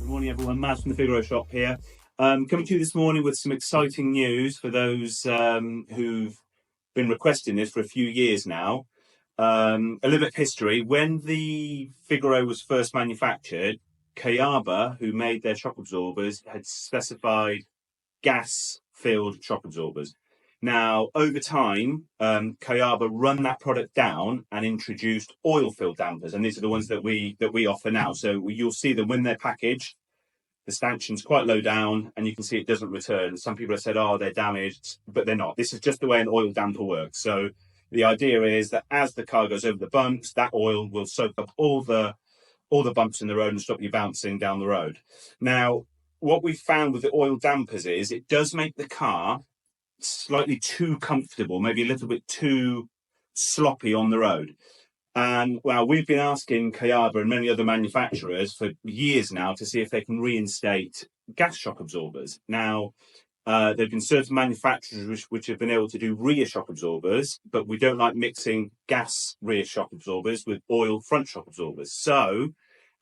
Morning everyone, Maz from the Figaro shop here. Coming to you this morning with some exciting news for those who've been requesting this for a few years now. A little bit of history. When the Figaro was first manufactured, Kayaba, who made their shock absorbers, had specified gas-filled shock absorbers. Now, over time, Kayaba run that product down and introduced oil-filled dampers, and these are the ones that we offer now. So you'll see them when they're packaged. The stanchion's quite low down, and you can see it doesn't return. Some people have said, "Oh, they're damaged," but they're not. This is just the way an oil damper works. So the idea is that as the car goes over the bumps, that oil will soak up all the bumps in the road and stop you bouncing down the road. Now, what we found with the oil dampers is it does make the car slightly too comfortable, maybe a little bit too sloppy on the road. And well, we've been asking Kayaba and many other manufacturers for years now to see if they can reinstate gas shock absorbers. Now, there have been certain manufacturers which have been able to do rear shock absorbers, but we don't like mixing gas rear shock absorbers with oil front shock absorbers. So,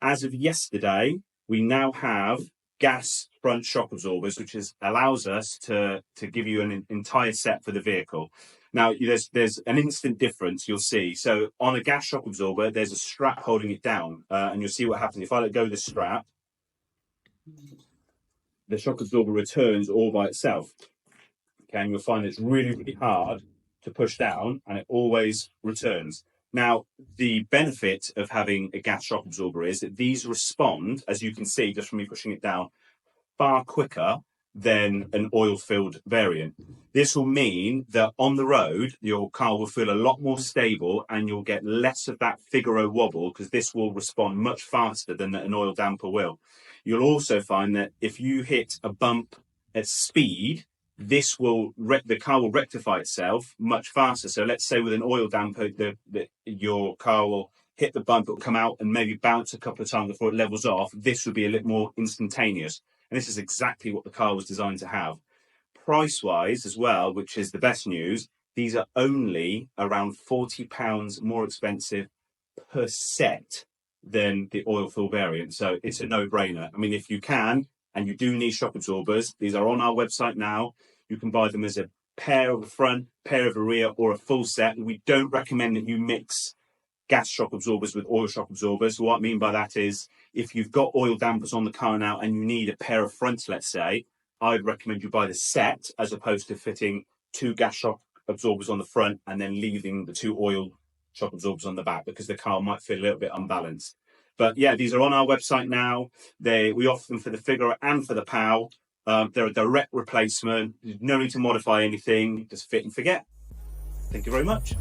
as of yesterday, we now have gas front shock absorbers, which allows us to give you an entire set for the vehicle. Now, there's an instant difference you'll see. So on a gas shock absorber, there's a strap holding it down, and you'll see what happens. If I let go of the strap, the shock absorber returns all by itself. Okay, and you'll find it's really, really hard to push down, and it always returns. Now, the benefit of having a gas shock absorber is that these respond, as you can see just from me pushing it down, far quicker than an oil-filled variant. This will mean that on the road, your car will feel a lot more stable and you'll get less of that Figaro wobble because this will respond much faster than an oil damper will. You'll also find that if you hit a bump at speed, this will the car will rectify itself much faster. So let's say with an oil damper, your car will hit the bump, it'll come out and maybe bounce a couple of times before it levels off. This would be a little more instantaneous. And this is exactly what the car was designed to have. Price-wise as well, which is the best news, these are only around £40 more expensive per set than the oil-filled variant. So it's a no-brainer. I mean, if you can, and you do need shock absorbers, these are on our website now. You can buy them as a pair of the front, pair of the rear, or a full set. And we don't recommend that you mix gas shock absorbers with oil shock absorbers. What I mean by that is if you've got oil dampers on the car now and you need a pair of fronts, let's say, I'd recommend you buy the set as opposed to fitting two gas shock absorbers on the front and then leaving the two oil shock absorbers on the back because the car might feel a little bit unbalanced. But yeah, these are on our website now. We offer them for the Figaro and for the POW. They're a direct replacement. There's no need to modify anything. Just fit and forget. Thank you very much.